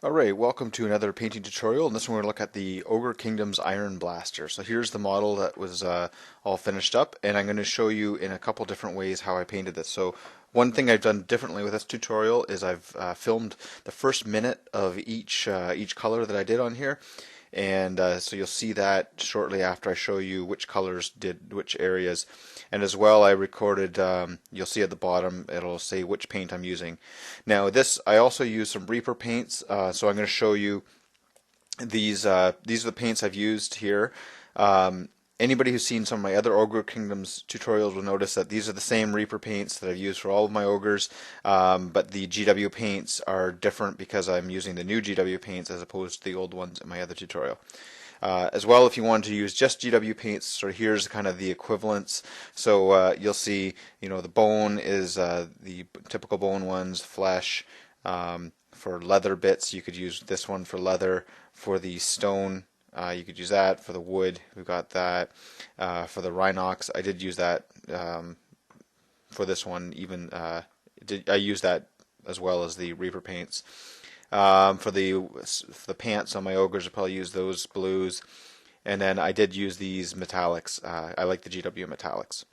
Alright, welcome to another painting tutorial. In this one we're going to look at the Ogre Kingdoms Ironblaster. So here's the model that was all finished up, and I'm going to show you in a couple different ways how I painted this. So one thing I've done differently with this tutorial is I've filmed the first minute of each color that I did on here, and so you'll see that shortly after I show you which colors did which areas. And as well, I recorded, you'll see at the bottom, it'll say which paint I'm using. Now this, I also use some Reaper paints, so I'm going to show you these are the paints I've used here. Anybody who's seen some of my other Ogre Kingdoms tutorials will notice that these are the same Reaper paints that I've used for all of my ogres, but the GW paints are different because I'm using the new GW paints as opposed to the old ones in my other tutorial. As well, if you want to use just GW paints, so here's kind of the equivalents. So you'll see, the bone is the typical bone ones, flesh. For leather bits, you could use this one for leather. For the stone, you could use that. For the wood, we've got that. For the Rhinox, I did use that. For this one, even I used that as well as the Reaper paints. For the pants on my ogres, I probably use those blues, and then I did use these metallics. I like the GW metallics.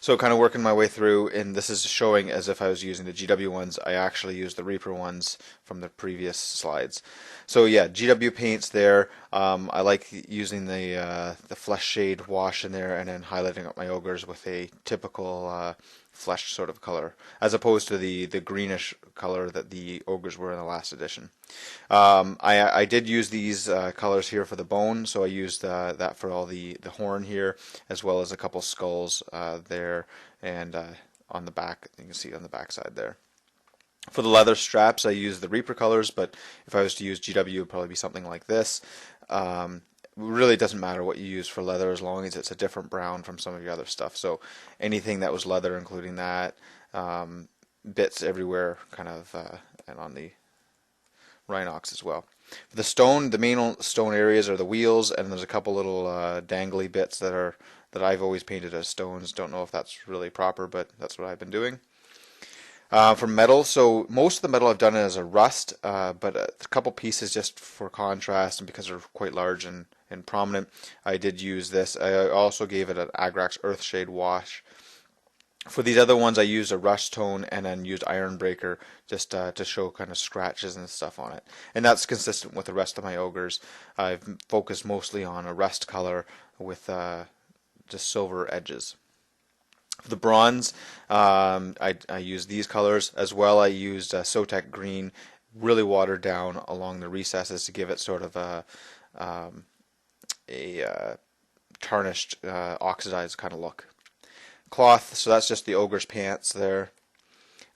So kind of working my way through, and this is showing as if I was using the GW ones. I actually used the Reaper ones from the previous slides. So yeah, GW paints there. I like using the flesh shade wash in there and then highlighting up my ogres with a typical flesh sort of color, as opposed to the greenish color that the ogres were in the last edition. I did use these colors here for the bone, so I used that for all the horn here, as well as a couple skulls there, and on the back, you can see on the back side there. For the leather straps, I used the Reaper colors, but if I was to use GW, it would probably be something like this. Really doesn't matter what you use for leather as long as it's a different brown from some of your other stuff. So anything that was leather, including that, bits everywhere, kind of, and on the Rhinox as well. For the stone, the main stone areas are the wheels, and there's a couple little dangly bits that I've always painted as stones. Don't know if that's really proper, but that's what I've been doing. For metal, so most of the metal I've done as a rust, but a couple pieces just for contrast and because they're quite large and prominent, I did use this. I also gave it an Agrax Earthshade wash. For these other ones, I used a rust tone and then used Ironbreaker just to show kind of scratches and stuff on it. And that's consistent with the rest of my ogres. I've focused mostly on a rust color with just silver edges. For the bronze, I used these colors as well. I used Sotek green, really watered down along the recesses to give it sort of a tarnished, oxidized kind of look. Cloth, so that's just the ogre's pants there.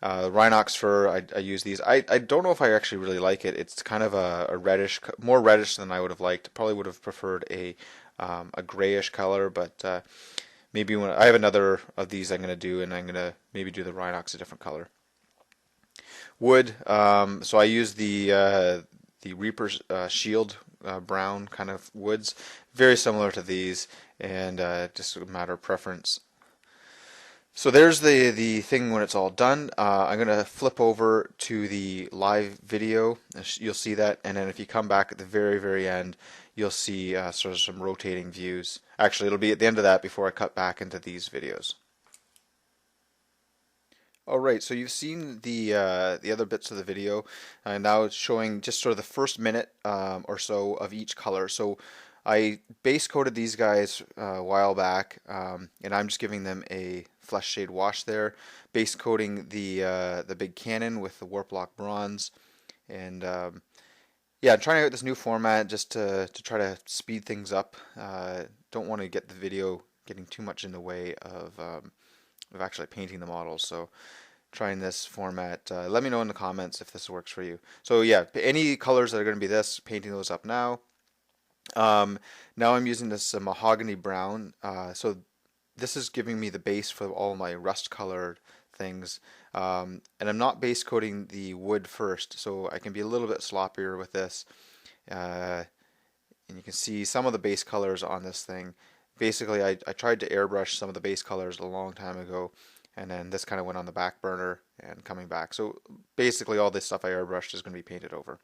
Rhinox fur, I use these. I don't know if I actually really like it. It's kind of a reddish, more reddish than I would have liked. Probably would have preferred a grayish color, but maybe when I have another of these I'm going to do, and I'm going to maybe do the Rhinox a different color. Wood, so I use the Reaper's Shield brown kind of woods, very similar to these, and just a matter of preference. So there's the thing when it's all done. I'm going to flip over to the live video. You'll see that, and then if you come back at the very end, you'll see sort of some rotating views. Actually, it'll be at the end of that before I cut back into these videos. Alright, so you've seen the other bits of the video, and now it's showing just sort of the first minute or so of each color. So I base coated these guys a while back, and I'm just giving them a flesh shade wash there, base coating the big cannon with the warp lock bronze, and yeah, I'm trying out this new format just to try to speed things up. Don't want to get the video getting too much in the way of actually painting the models. So trying this format. Let me know in the comments if this works for you. So yeah, any colors that are going to be this, painting those up now. Now I'm using this mahogany brown. So this is giving me the base for all my rust colored things. And I'm not base coating the wood first, so I can be a little bit sloppier with this. And you can see some of the base colors on this thing. Basically, I tried to airbrush some of the base colors a long time ago, and then this kind of went on the back burner and coming back. So basically all this stuff I airbrushed is going to be painted over.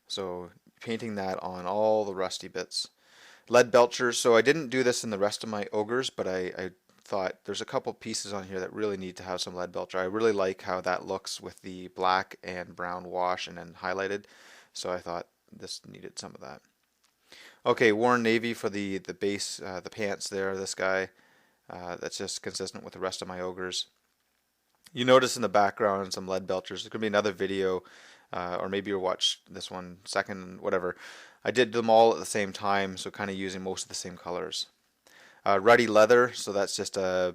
So painting that on all the rusty bits. Lead belchers, so I didn't do this in the rest of my ogres, but I thought there's a couple pieces on here that really need to have some lead belcher. I really like how that looks with the black and brown wash and then highlighted, so I thought this needed some of that. Okay, worn navy for the base, the pants there, this guy. That's just consistent with the rest of my ogres. You notice in the background some lead belchers. There's going to be another video, or maybe you'll watch this one second, whatever. I did them all at the same time, so kind of using most of the same colors. Ruddy leather, so that's just a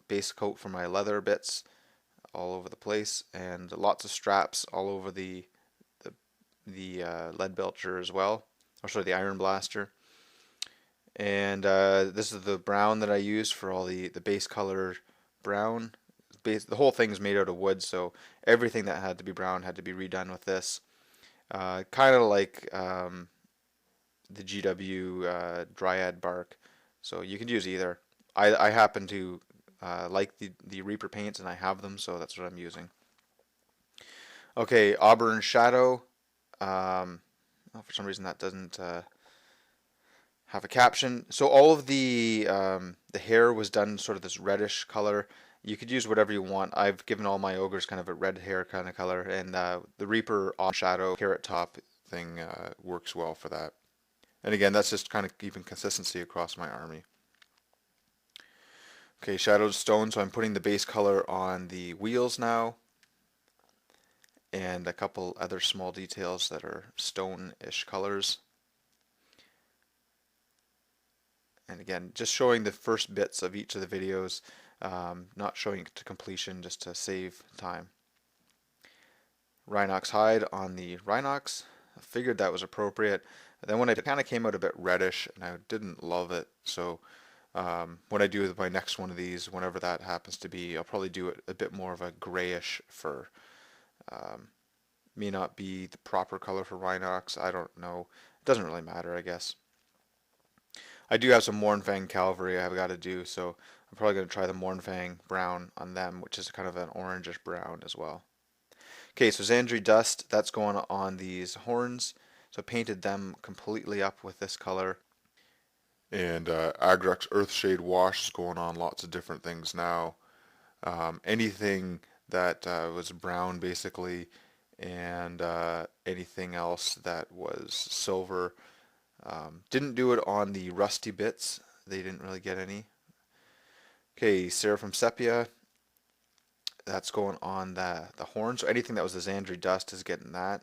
base coat for my leather bits all over the place, and lots of straps all over the lead belcher as well, or sorry, the iron blaster. And this is the brown that I use for all the base color brown. The whole thing is made out of wood, so everything that had to be brown had to be redone with this. Kind of like the GW Dryad bark, so you can use either. I happen to like the Reaper paints, and I have them, so that's what I'm using. Okay, Auburn Shadow. Oh, for some reason that doesn't have a caption. So all of the hair was done sort of this reddish color. You could use whatever you want. I've given all my ogres kind of a red hair kind of color, and the Reaper Auburn Shadow carrot top thing works well for that. And again, that's just kind of keeping consistency across my army. Okay, shadowed stone, so I'm putting the base color on the wheels now, and a couple other small details that are stone-ish colors. And again, just showing the first bits of each of the videos, not showing it to completion just to save time. Rhinox hide on the Rhinox. I figured that was appropriate. Then when it kind of came out a bit reddish, and I didn't love it, so when I do my next one of these, whenever that happens to be, I'll probably do it a bit more of a grayish fur. May not be the proper color for Rhinox, I don't know. It doesn't really matter, I guess. I do have some Mournfang Cavalry I've got to do, so I'm probably going to try the Mournfang brown on them, which is kind of an orangish brown as well. Okay, so Xandri Dust, that's going on these horns. So painted them completely up with this color. And Agrex Earthshade Wash is going on lots of different things now. Anything that was brown basically, and anything else that was silver. Didn't do it on the rusty bits. They didn't really get any. Okay, Seraphim Sepia. That's going on the horn. So anything that was the Xandri Dust is getting that.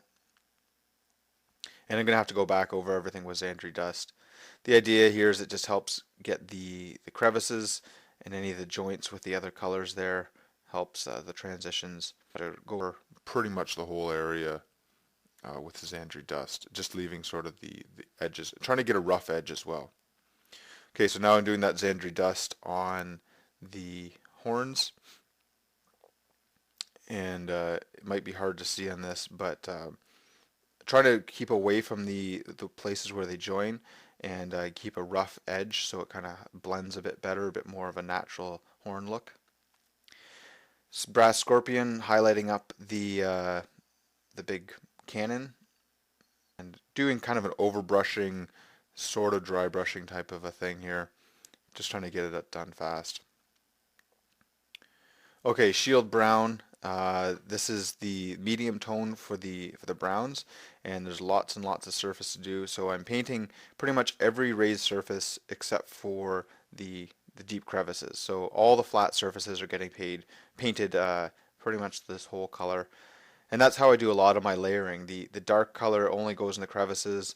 And I'm going to have to go back over everything with Xandri Dust. The idea here is it just helps get the crevices and any of the joints with the other colors there. Helps the transitions. To go over pretty much the whole area with the Xandri Dust. Just leaving sort of the edges. Trying to get a rough edge as well. Okay, so now I'm doing that Xandri Dust on the horns. And it might be hard to see on this, but try to keep away from the places where they join, and keep a rough edge so it kind of blends a bit better, a bit more of a natural horn look. Brass Scorpion highlighting up the big cannon, and doing kind of an overbrushing, sort of dry brushing type of a thing here. Just trying to get it done fast. Okay, Shield Brown. This is the medium tone for the browns, and there's lots and lots of surface to do. So I'm painting pretty much every raised surface except for the deep crevices. So all the flat surfaces are getting painted pretty much this whole color, and that's how I do a lot of my layering. The dark color only goes in the crevices,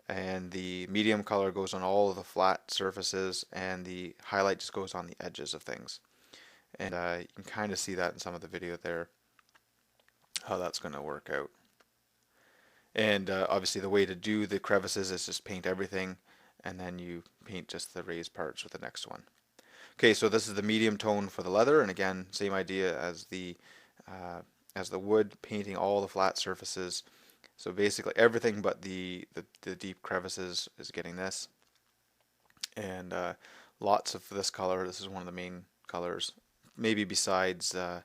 and the medium color goes on all of the flat surfaces, and the highlight just goes on the edges of things. And you can kind of see that in some of the video there, how that's going to work out. And obviously the way to do the crevices is just paint everything, and then you paint just the raised parts with the next one. Okay, so this is the medium tone for the leather, and again, same idea as the wood, painting all the flat surfaces. So basically everything but the deep crevices is getting this. And lots of this color. This is one of the main colors. Maybe besides the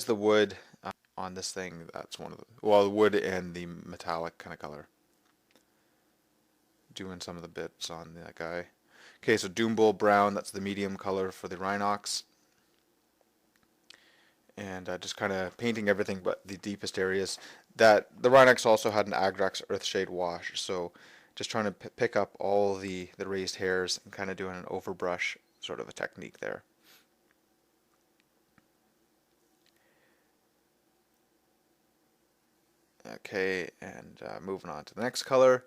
wood on this thing, that's one of the, well, the wood and the metallic kind of color. Doing some of the bits on that guy. Okay, so Doombull Brown, that's the medium color for the Rhinox. And just kind of painting everything but the deepest areas. That the Rhinox also had an Agrax Earthshade wash, so just trying to pick up all the raised hairs and kind of doing an overbrush sort of a technique there. Okay, and moving on to the next color.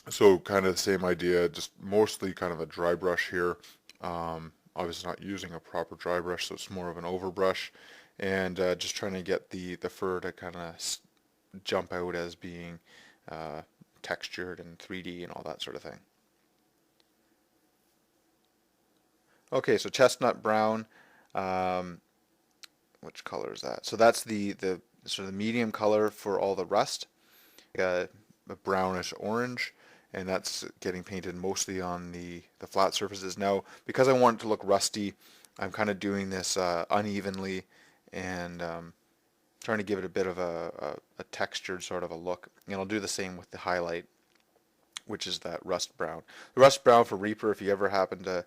So kind of the same idea, just mostly kind of a dry brush here. Obviously not using a proper dry brush, so it's more of an overbrush. And just trying to get the fur to kind of jump out as being textured and 3D and all that sort of thing. Okay, so chestnut brown. Which color is that? So that's the sort of the medium color for all the rust. A brownish orange, and that's getting painted mostly on the flat surfaces. Now, because I want it to look rusty, I'm kind of doing this unevenly and trying to give it a bit of a textured sort of a look. And I'll do the same with the highlight, which is that rust brown. The rust brown for Reaper, if you ever happen to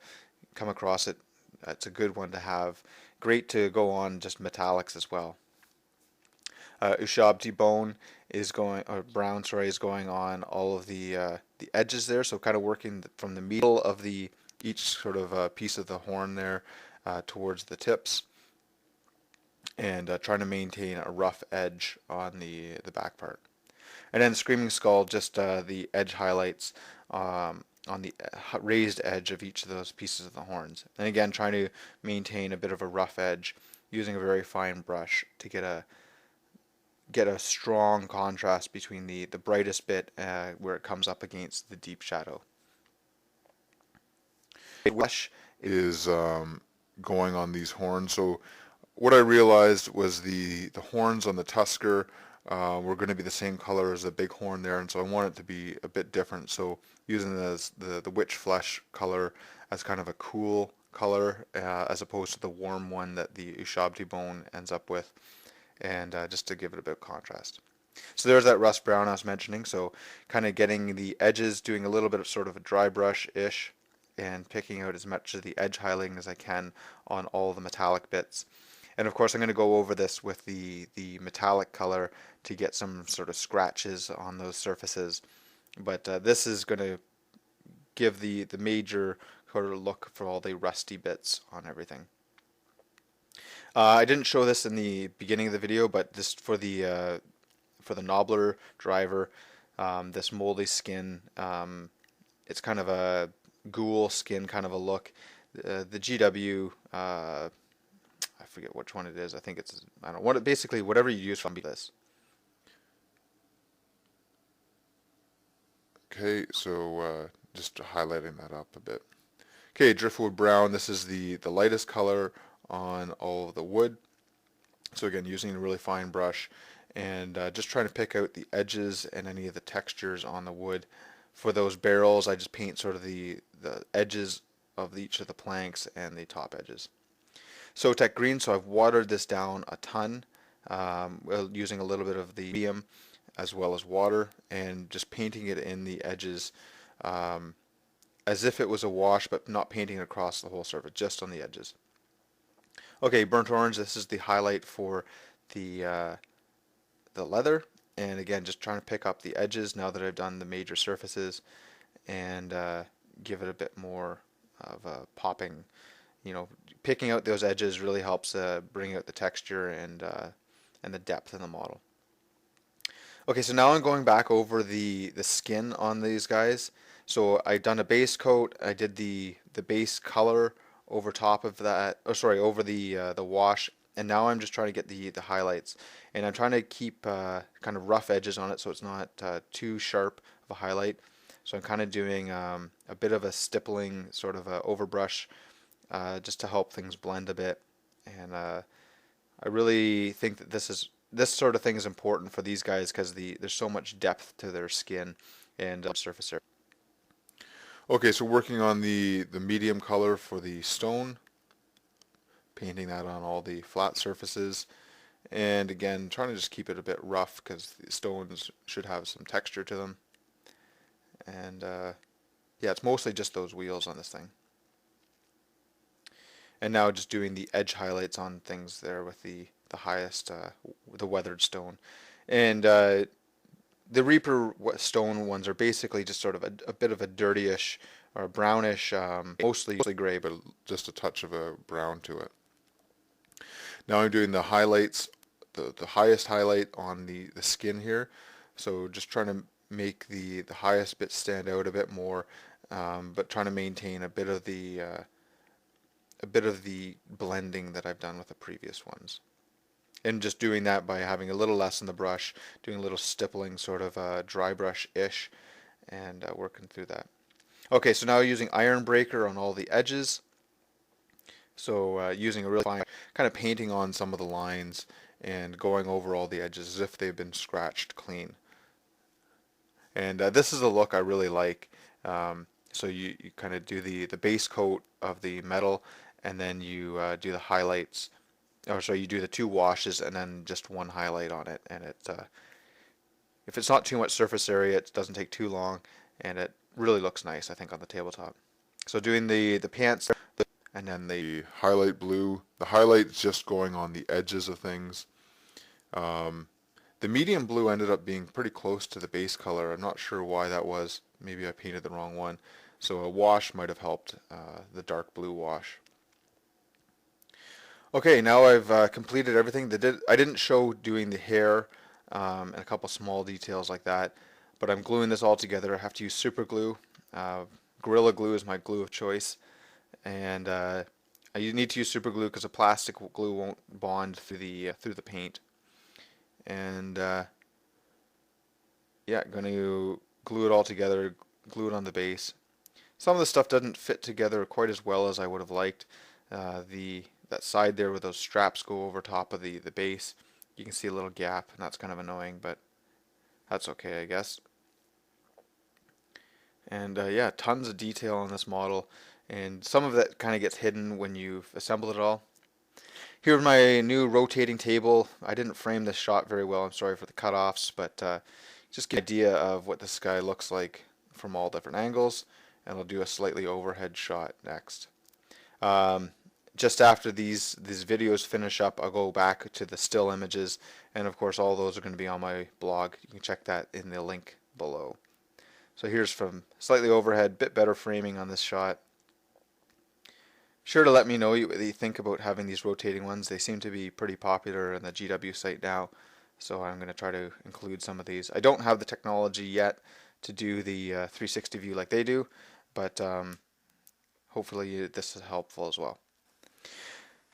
come across it, it's a good one to have. Great to go on just metallics as well. Ushabti bone is going, or brown, sorry, is going on all of the edges there. So kind of working from the middle of the each sort of piece of the horn there towards the tips, and trying to maintain a rough edge on the back part. And then Screaming Skull, just the edge highlights on the raised edge of each of those pieces of the horns. And again, trying to maintain a bit of a rough edge using a very fine brush to get a strong contrast between the brightest bit where it comes up against the deep shadow. Brush is going on these horns. So what I realized was the horns on the Tusker were going to be the same color as the big horn there, and so I want it to be a bit different. So using the witch flesh color as kind of a cool color as opposed to the warm one that the Ushabti bone ends up with, and just to give it a bit of contrast. So there's that rust brown I was mentioning, so kind of getting the edges, doing a little bit of sort of a dry brush-ish, and picking out as much of the edge highlighting as I can on all the metallic bits. And of course I'm going to go over this with the metallic color to get some sort of scratches on those surfaces. But this is going to give the major sort of look for all the rusty bits on everything. I didn't show this in the beginning of the video, but just for the knobbler driver, this moldy skin, it's kind of a ghoul skin kind of a look. The GW, I forget which one it is. I think it's, I don't know, what, basically whatever you use for this. Okay, so just highlighting that up a bit. Okay, driftwood brown. This is the lightest color on all of the wood. So again, using a really fine brush and just trying to pick out the edges and any of the textures on the wood. For those barrels, I just paint sort of the edges of each of the planks and the top edges. Sotek green, so I've watered this down a ton using a little bit of the medium as well as water, and just painting it in the edges as if it was a wash, but not painting it across the whole surface, just on the edges. Okay, burnt orange, this is the highlight for the leather, and again just trying to pick up the edges now that I've done the major surfaces, and give it a bit more of a popping, you know, picking out those edges really helps bring out the texture and the depth in the model. Okay, so now I'm going back over the skin on these guys. So I've done a base coat, I did the base color over top of that, oh sorry, over the wash, and now I'm just trying to get the highlights. And I'm trying to keep kind of rough edges on it so it's not too sharp of a highlight. So I'm kind of doing a bit of a stippling sort of a overbrush just to help things blend a bit. And I really think that this sort of thing is important for these guys because there's so much depth to their skin and surface area. Okay, so working on the medium color for the stone, painting that on all the flat surfaces, and again trying to just keep it a bit rough because the stones should have some texture to them. And yeah, it's mostly just those wheels on this thing. And now just doing the edge highlights on things there with the highest, the weathered stone. And the Reaper stone ones are basically just sort of a bit of a dirtyish or brownish, mostly gray, but just a touch of a brown to it. Now I'm doing the highlights, the highest highlight on the skin here. So just trying to make the highest bit stand out a bit more, but trying to maintain a bit of the blending that I've done with the previous ones. And just doing that by having a little less in the brush, doing a little stippling, sort of dry brush-ish, and working through that. Okay, so now using Iron Breaker on all the edges. So using a really fine, kind of painting on some of the lines and going over all the edges as if they've been scratched clean. And this is a look I really like. So you kind of do the base coat of the metal, and then you do the highlights. Or so you do the two washes and then just one highlight on it. And it, if it's not too much surface area, it doesn't take too long, and it really looks nice, I think, on the tabletop. So doing the pants, and then The highlight blue, the highlight's just going on the edges of things. The medium blue ended up being pretty close to the base color. I'm not sure why that was. Maybe I painted the wrong one. So a wash might have helped, the dark blue wash. Okay, now I've completed everything. I didn't show doing the hair and a couple small details like that, but I'm gluing this all together. I have to use super glue. Gorilla Glue is my glue of choice, and you need to use super glue because a plastic glue won't bond through the paint. And yeah, going to glue it all together, glue it on the base. Some of the stuff doesn't fit together quite as well as I would have liked. That side there where those straps go over top of the base, you can see a little gap, and that's kind of annoying, but that's okay, I guess. And yeah, tons of detail on this model, and some of that kind of gets hidden when you've assembled it all. Here's my new rotating table. I didn't frame this shot very well, I'm sorry for the cutoffs, but just get an idea of what this guy looks like from all different angles, and I'll do a slightly overhead shot next. Just after these videos finish up, I'll go back to the still images, and of course all those are going to be on my blog. You can check that in the link below. So here's from slightly overhead, bit better framing on this shot. Sure to let me know what you think about having these rotating ones. They seem to be pretty popular on the GW site now, so I'm going to try to include some of these. I don't have the technology yet to do the 360 view like they do, but hopefully this is helpful as well.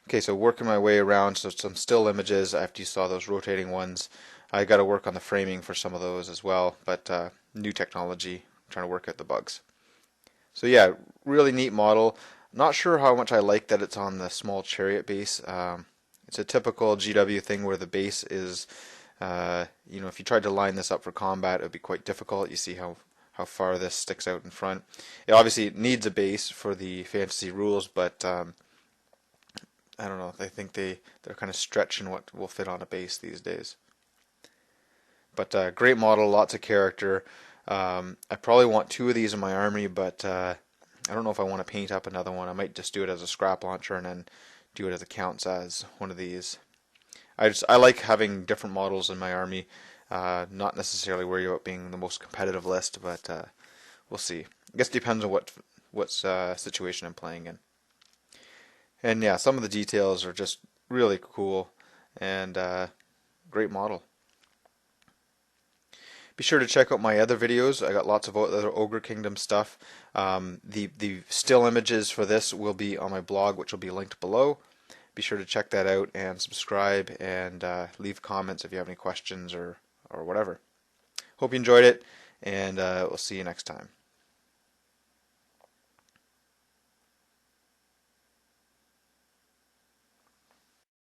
Okay, so working my way around, so some still images after you saw those rotating ones. I got to work on the framing for some of those as well, but new technology, trying to work out the bugs. So yeah, really neat model. Not sure how much I like that it's on the small chariot base. It's a typical GW thing where the base is, if you tried to line this up for combat, it would be quite difficult. You see how far this sticks out in front. It obviously needs a base for the fantasy rules, but I don't know. I think they're kind of stretching what will fit on a base these days. But great model, lots of character. I probably want two of these in my army, but I don't know if I want to paint up another one. I might just do it as a scrap launcher and then do it as it counts as one of these. I like having different models in my army. Not necessarily worry about being the most competitive list, but we'll see. I guess it depends on what situation I'm playing in. And yeah, some of the details are just really cool and great model. Be sure to check out my other videos. I got lots of other Ogre Kingdom stuff. The still images for this will be on my blog, which will be linked below. Be sure to check that out and subscribe and leave comments if you have any questions or whatever. Hope you enjoyed it, and we'll see you next time.